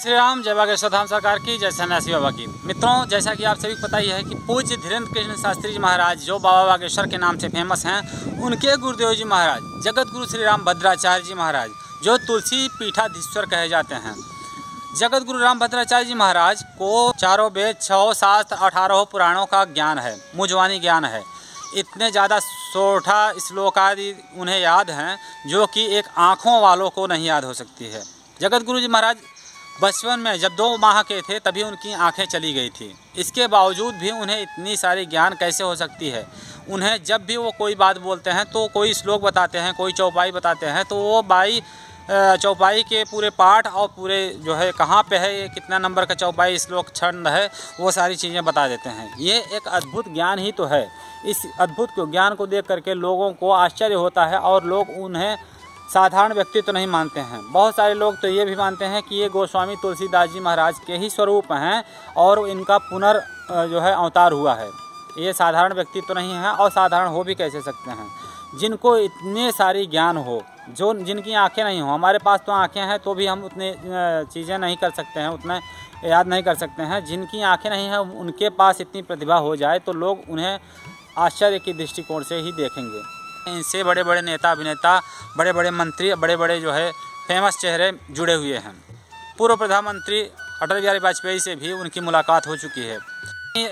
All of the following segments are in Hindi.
श्री राम। जय बागेश्वर धाम सरकार की, जय सन्यासी बाबा की। मित्रों, जैसा कि आप सभी को पता ही है कि पूज्य धीरेन्द्र कृष्ण शास्त्री जी महाराज जो बाबा बागेश्वर के नाम से फेमस हैं, उनके गुरुदेव जी महाराज जगत गुरु श्री राम भद्राचार्य जी महाराज जो तुलसी पीठाधीश्वर कहे जाते हैं। जगत गुरु राम भद्राचार्य जी महाराज को चारों वेद, 6 शास्त्र, 18 पुराणों का ज्ञान है, मुझवानी ज्ञान है। इतने ज़्यादा 16 श्लोक आदि उन्हें याद हैं जो कि एक आँखों वालों को नहीं याद हो सकती है। जगत गुरु जी महाराज बचपन में जब 2 माह के थे तभी उनकी आंखें चली गई थी। इसके बावजूद भी उन्हें इतनी सारी ज्ञान कैसे हो सकती है। उन्हें जब भी वो कोई बात बोलते हैं तो कोई श्लोक बताते हैं, कोई चौपाई बताते हैं, तो वो चौपाई के पूरे पाठ और पूरे जो है कहाँ पे है, ये कितना नंबर का चौपाई श्लोक छंद है, वो सारी चीज़ें बता देते हैं। ये एक अद्भुत ज्ञान ही तो है। इस अद्भुत ज्ञान को देख करके लोगों को आश्चर्य होता है और लोग उन्हें साधारण व्यक्ति तो नहीं मानते हैं। बहुत सारे लोग तो ये भी मानते हैं कि ये गोस्वामी तुलसीदास जी महाराज के ही स्वरूप हैं और इनका जो है अवतार हुआ है। ये साधारण व्यक्ति तो नहीं है और साधारण हो भी कैसे सकते हैं जिनको इतने सारी ज्ञान हो, जिनकी आंखें नहीं हो। हमारे पास तो आंखें हैं तो भी हम उतने चीज़ें नहीं कर सकते हैं, उतना याद नहीं कर सकते हैं। जिनकी आंखें नहीं हैं उनके पास इतनी प्रतिभा हो जाए तो लोग उन्हें आश्चर्य की दृष्टिकोण से ही देखेंगे। इनसे बड़े बड़े नेता, अभिनेता, बड़े बड़े मंत्री, बड़े बड़े जो है फेमस चेहरे जुड़े हुए हैं। पूर्व प्रधानमंत्री अटल बिहारी वाजपेयी से भी उनकी मुलाकात हो चुकी है।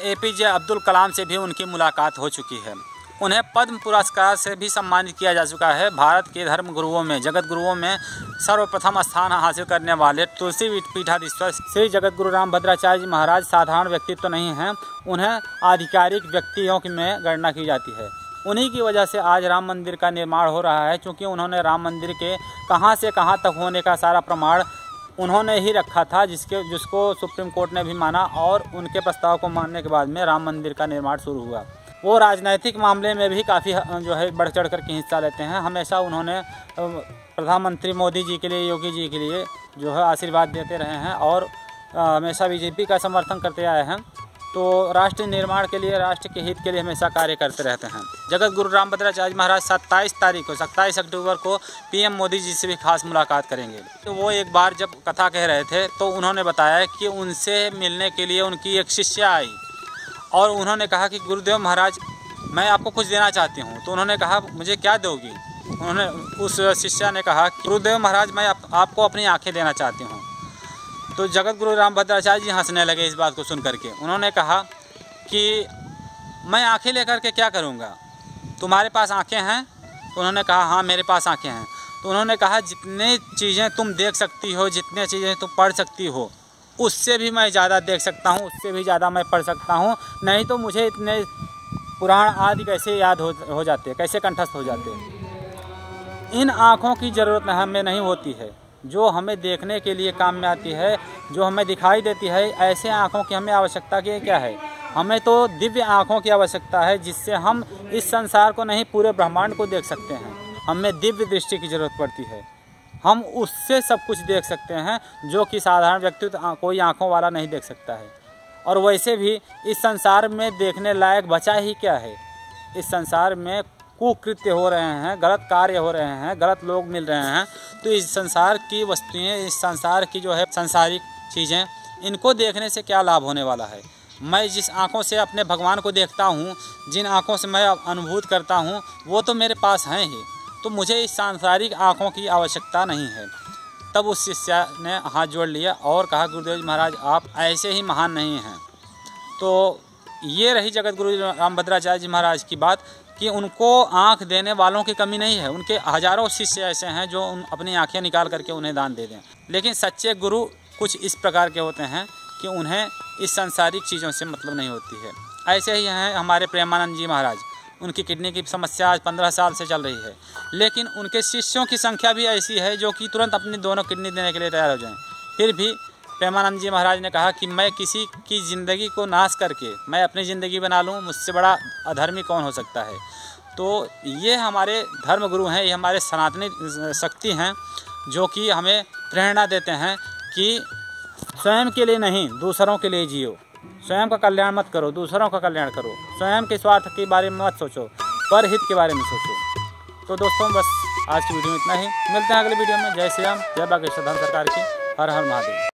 APJ अब्दुल कलाम से भी उनकी मुलाकात हो चुकी है। उन्हें पद्म पुरस्कार से भी सम्मानित किया जा चुका है। भारत के धर्म गुरुओं में, जगत गुरुओं में सर्वप्रथम स्थान हासिल करने वाले तुलसी पीठाधीश्वर श्री जगत गुरु राम भद्राचार्य जी महाराज साधारण व्यक्तित्व नहीं हैं, उन्हें आधिकारिक व्यक्तियों में गणना की जाती है। उन्हीं की वजह से आज राम मंदिर का निर्माण हो रहा है, क्योंकि उन्होंने राम मंदिर के कहां से कहां तक होने का सारा प्रमाण उन्होंने ही रखा था, जिसको सुप्रीम कोर्ट ने भी माना और उनके प्रस्ताव को मानने के बाद में राम मंदिर का निर्माण शुरू हुआ। वो राजनैतिक मामले में भी काफ़ी जो है बढ़ चढ़ कर के हिस्सा लेते हैं। हमेशा उन्होंने प्रधानमंत्री मोदी जी के लिए, योगी जी के लिए जो है आशीर्वाद देते रहे हैं और हमेशा BJP का समर्थन करते आए हैं। तो राष्ट्र निर्माण के लिए, राष्ट्र के हित के लिए हमेशा कार्य करते रहते हैं। जगत गुरु राम भद्राचार्य महाराज 27 अक्टूबर को PM मोदी जी से भी खास मुलाकात करेंगे। तो वो एक बार जब कथा कह रहे थे तो उन्होंने बताया कि उनसे मिलने के लिए उनकी एक शिष्या आई और उन्होंने कहा कि गुरुदेव महाराज, मैं आपको कुछ देना चाहती हूँ। तो उन्होंने कहा, मुझे क्या दोगी? उन्होंने उस शिष्या ने कहा कि गुरुदेव महाराज, मैं आपको अपनी आँखें देना चाहती हूँ। तो जगत गुरु राम भद्राचार्य जी हंसने लगे इस बात को सुन करके। उन्होंने कहा कि मैं आंखें लेकर के क्या करूंगा, तुम्हारे पास आंखें हैं? तो उन्होंने कहा, हाँ मेरे पास आंखें हैं। तो उन्होंने कहा, जितने चीज़ें तुम देख सकती हो, जितने चीज़ें तुम पढ़ सकती हो, उससे भी मैं ज़्यादा देख सकता हूँ, उससे भी ज़्यादा मैं पढ़ सकता हूँ। नहीं तो मुझे इतने पुराण आदि कैसे याद हो जाते, कैसे कंठस्थ हो जाते। इन आँखों की ज़रूरत हमें नहीं होती है, जो हमें देखने के लिए काम में आती है, जो हमें दिखाई देती है। ऐसे आँखों की हमें आवश्यकता क्या है? हमें तो दिव्य आँखों की आवश्यकता है, जिससे हम इस संसार को नहीं, पूरे ब्रह्मांड को देख सकते हैं। हमें दिव्य दृष्टि की ज़रूरत पड़ती है। हम उससे सब कुछ देख सकते हैं जो कि साधारण व्यक्ति कोई आँखों वाला नहीं देख सकता है। और वैसे भी इस संसार में देखने लायक बचा ही क्या है? इस संसार में कुकृत्य हो रहे हैं, गलत कार्य हो रहे हैं, गलत लोग मिल रहे हैं। तो इस संसार की वस्तुएं, इस संसार की जो है सांसारिक चीज़ें, इनको देखने से क्या लाभ होने वाला है? मैं जिस आँखों से अपने भगवान को देखता हूँ, जिन आँखों से मैं अनुभूत करता हूँ, वो तो मेरे पास हैं ही। तो मुझे इस सांसारिक आँखों की आवश्यकता नहीं है। तब उस शिष्य ने हाथ जोड़ लिया और कहा, गुरुदेव जी महाराज, आप ऐसे ही महान नहीं हैं। तो ये रही जगत गुरु राम भद्राचार्य जी महाराज की बात कि उनको आँख देने वालों की कमी नहीं है। उनके हजारों शिष्य ऐसे हैं जो अपनी आँखें निकाल करके उन्हें दान दे दें। लेकिन सच्चे गुरु कुछ इस प्रकार के होते हैं कि उन्हें इस सांसारिक चीज़ों से मतलब नहीं होती है। ऐसे ही हैं हमारे प्रेमानंद जी महाराज। उनकी किडनी की समस्या आज 15 साल से चल रही है, लेकिन उनके शिष्यों की संख्या भी ऐसी है जो कि तुरंत अपनी दोनों किडनी देने के लिए तैयार हो जाएं। फिर भी प्रेमानंद जी महाराज ने कहा कि मैं किसी की ज़िंदगी को नाश करके मैं अपनी ज़िंदगी बना लूँ, मुझसे बड़ा अधर्मी कौन हो सकता है। तो ये हमारे धर्म गुरु हैं, ये हमारे सनातनी शक्ति हैं जो कि हमें प्रेरणा देते हैं कि स्वयं के लिए नहीं, दूसरों के लिए जियो। स्वयं का कल्याण मत करो, दूसरों का कल्याण करो। स्वयं के स्वार्थ के बारे में मत सोचो, पर हित के बारे में सोचो। तो दोस्तों, बस आज की वीडियो में इतना ही। मिलते हैं अगले वीडियो में। जय श्री राम, जय बागेश्वर धाम सरकार की। हर हर महादेव।